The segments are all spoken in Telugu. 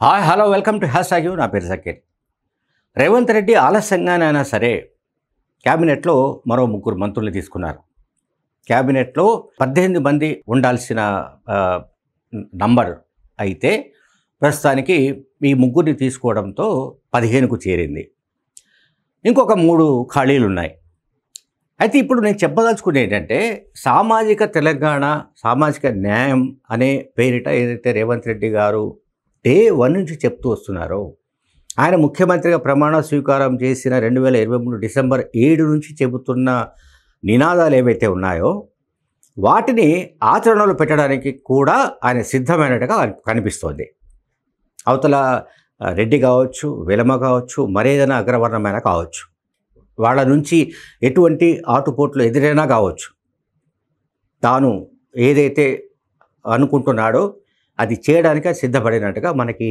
Hi hello welcome to hash tag you. నా పేరు జకీర్. రేవంత్ రెడ్డి ఆలస్యంగానైనా సరే క్యాబినెట్లో మరో ముగ్గురు మంత్రుల్ని తీసుకున్నారు. క్యాబినెట్లో 18 మంది ఉండాల్సిన నంబర్ అయితే ప్రస్తుతానికి ఈ ముగ్గురిని తీసుకోవడంతో 15కు చేరింది. ఇంకొక 3 ఖాళీలు ఉన్నాయి. అయితే ఇప్పుడు నేను చెప్పదలుచుకునేది ఏంటంటే సామాజిక తెలంగాణ, సామాజిక న్యాయం అనే పేరిట ఏదైతే రేవంత్ రెడ్డి గారు డే 1 నుంచి చెప్తూ వస్తున్నారో, ఆయన ముఖ్యమంత్రిగా ప్రమాణ స్వీకారం చేసిన 2023 డిసెంబర్ 7 నుంచి చెబుతున్న నినాదాలు ఏవైతే ఉన్నాయో వాటిని ఆచరణలో పెట్టడానికి కూడా ఆయన సిద్ధమైనట్టుగా కనిపిస్తోంది. అవతల రెడ్డి కావచ్చు, వెలమ కావచ్చు, మరేదైనా అగ్రవర్ణమైన కావచ్చు, వాళ్ళ నుంచి ఎటువంటి ఆటుపోట్లు ఎదురైనా కావచ్చు, తాను ఏదైతే అనుకుంటున్నాడో అది చేయడానికి సిద్ధపడినట్టుగా మనకి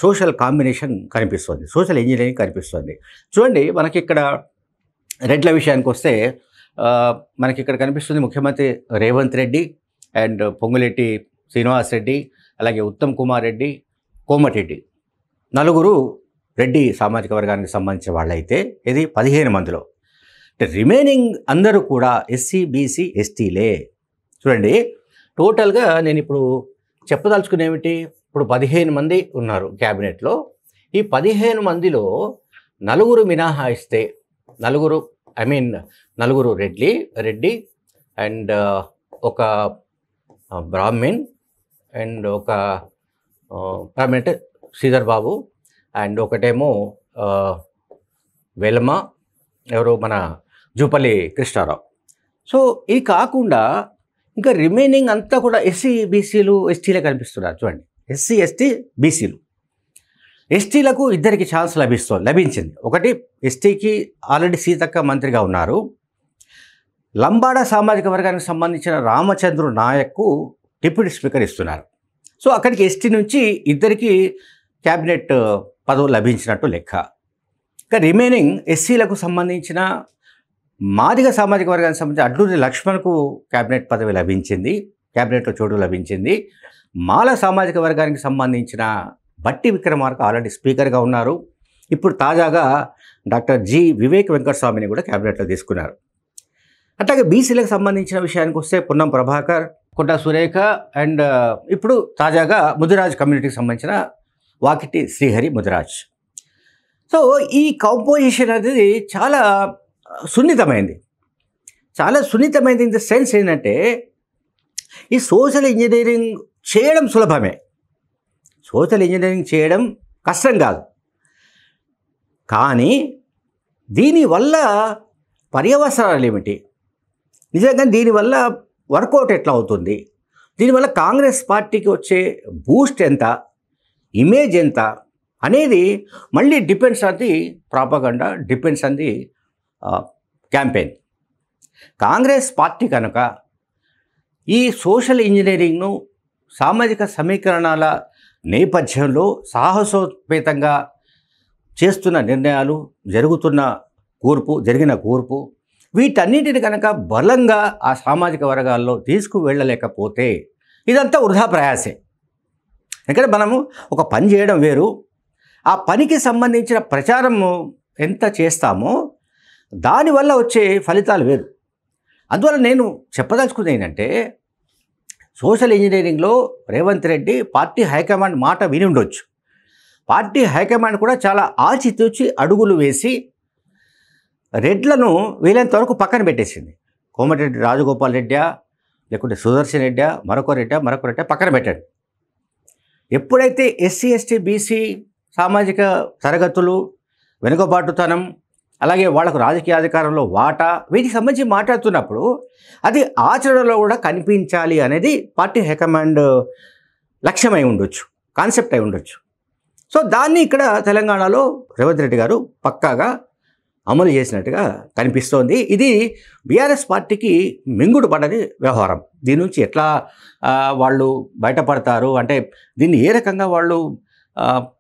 సోషల్ కాంబినేషన్ కనిపిస్తుంది, సోషల్ ఇంజనీరింగ్ కనిపిస్తుంది. చూడండి, మనకి ఇక్కడ రెడ్ల విషయానికి వస్తే మనకి ఇక్కడ కనిపిస్తుంది ముఖ్యమంత్రి రేవంత్ రెడ్డి అండ్ పొంగులేటి శ్రీనివాస్ రెడ్డి, అలాగే ఉత్తమ్ కుమార్ రెడ్డి, కోమటిరెడ్డి, 4 రెడ్డి సామాజిక వర్గానికి సంబంధించిన వాళ్ళైతే ఇది 15 మందిలో. రిమైనింగ్ అందరూ కూడా ఎస్సీ, బీసీ, ఎస్టీలే. చూడండి, టోటల్గా నేను ఇప్పుడు చెప్పదలుచుకునేమిటి, ఇప్పుడు 15 మంది ఉన్నారు క్యాబినెట్లో. ఈ 15 మందిలో 4 మినహాయిస్తే 4 రెడ్డి అండ్ ఒక బ్రాహ్మణ్ అండ్ ఒక అంటే శ్రీధర్ బాబు అండ్ ఒకటేమో వెలమ, ఎవరు మన జూపల్లి కృష్ణారావు. సో ఇది కాకుండా ఇంకా రిమైనింగ్ అంతా కూడా ఎస్సీ, బీసీలు, ఎస్టీలే కనిపిస్తున్నారు. చూడండి, ఎస్సీ, ఎస్టీ, బీసీలు. ఎస్టీలకు 2కి ఛాన్స్ లభించింది. ఒకటి, ఎస్టీకి ఆల్రెడీ సీతక్క మంత్రిగా ఉన్నారు. లంబాడ సామాజిక వర్గానికి సంబంధించిన రామచంద్రు నాయక్కు డిప్యూటీ స్పీకర్ ఇస్తున్నారు. సో అక్కడికి ఎస్టీ నుంచి 2కి క్యాబినెట్ పదవులు లభించినట్టు లెక్క. ఇంకా రిమైనింగ్ ఎస్సీలకు సంబంధించిన మాదిగ సామాజిక వర్గానికి సంబంధించి అడ్లూరి లక్ష్మణ్కు క్యాబినెట్ పదవి లభించింది, క్యాబినెట్లో చోటు లభించింది. మాల సామాజిక వర్గానికి సంబంధించిన బట్టి విక్రమార్క ఆల్రెడీ స్పీకర్గా ఉన్నారు. ఇప్పుడు తాజాగా డాక్టర్ జి వివేక్ వెంకటస్వామిని కూడా క్యాబినెట్లో తీసుకున్నారు. అట్లాగే బీసీలకు సంబంధించిన విషయానికి వస్తే పొన్నం ప్రభాకర్, కొండా సురేఖ అండ్ ఇప్పుడు తాజాగా ముదిరాజ్ కమ్యూనిటీకి సంబంధించిన వాకిటి శ్రీహరి ముదిరాజ్. సో ఈ కాంపోజిషన్ అనేది చాలా సున్నితమైంది ఇన్ ద సెన్స్ ఏంటంటే ఈ సోషల్ ఇంజనీరింగ్ చేయడం సులభమే, సోషల్ ఇంజనీరింగ్ చేయడం కష్టం కాదు. కానీ దీనివల్ల పర్యవసరాలు ఏమిటి, నిజంగా దీనివల్ల వర్కౌట్ ఎట్లా అవుతుంది, దీనివల్ల కాంగ్రెస్ పార్టీకి వచ్చే బూస్ట్ ఎంత, ఇమేజ్ ఎంత అనేది మళ్ళీ depends on the propaganda, depends on the campaign. Congress party కనుక ఈ సోషల్ ఇంజనీరింగ్ను సామాజిక సమీకరణాల నేపథ్యంలో సాహసోపేతంగా చేస్తున్న నిర్ణయాలు, జరిగిన కూర్పు వీటన్నిటిని కనుక బలంగా ఆ సామాజిక వర్గాల్లో తీసుకువెళ్ళలేకపోతే ఇదంతా వృధా ప్రయాసే. ఎందుకంటే మనము ఒక పని చేయడం వేరు, ఆ పనికి సంబంధించిన ప్రచారము ఎంత చేస్తామో దానివల్ల వచ్చే ఫలితాలు వేరు. అందువల్ల నేను చెప్పదలుచుకుంది ఏంటంటే సోషల్ ఇంజనీరింగ్లో రేవంత్ రెడ్డి పార్టీ హైకమాండ్ మాట విని ఉండొచ్చు. పార్టీ హైకమాండ్ కూడా చాలా ఆచితూచి అడుగులు వేసి రెడ్లను వీలైనంత వరకు పక్కన పెట్టేసింది. కోమటిరెడ్డి రాజగోపాల్ రెడ్డా, లేకుంటే సుదర్శన్ రెడ్డా, మరొక రెడ్డా పక్కన పెట్టండి. ఎప్పుడైతే ఎస్సీ, ఎస్టీ, బీసీ సామాజిక తరగతులు, వెనుకబాటుతనం, అలాగే వాళ్లకు రాజకీయ అధికారంలో వాటా, వీటికి సంబంధించి మాట్లాడుతున్నప్పుడు అది ఆచరణలో కూడా కనిపించాలి అనేది పార్టీ హైకమాండ్ లక్ష్యమై ఉండొచ్చు, కాన్సెప్ట్ అయి ఉండొచ్చు. సో దాన్ని ఇక్కడ తెలంగాణలో రేవంత్ రెడ్డి గారు పక్కాగా అమలు చేసినట్టుగా కనిపిస్తోంది. ఇది బీఆర్ఎస్ పార్టీకి మింగుడు పడని వ్యవహారం. దీని నుంచి ఎట్లా వాళ్ళు బయటపడతారు, అంటే దీన్ని ఏ రకంగా వాళ్ళు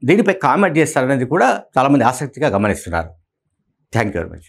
దీనిపై కామెంట్ చేస్తారనేది కూడా చాలామంది ఆసక్తిగా గమనిస్తున్నారు. Thank you very much.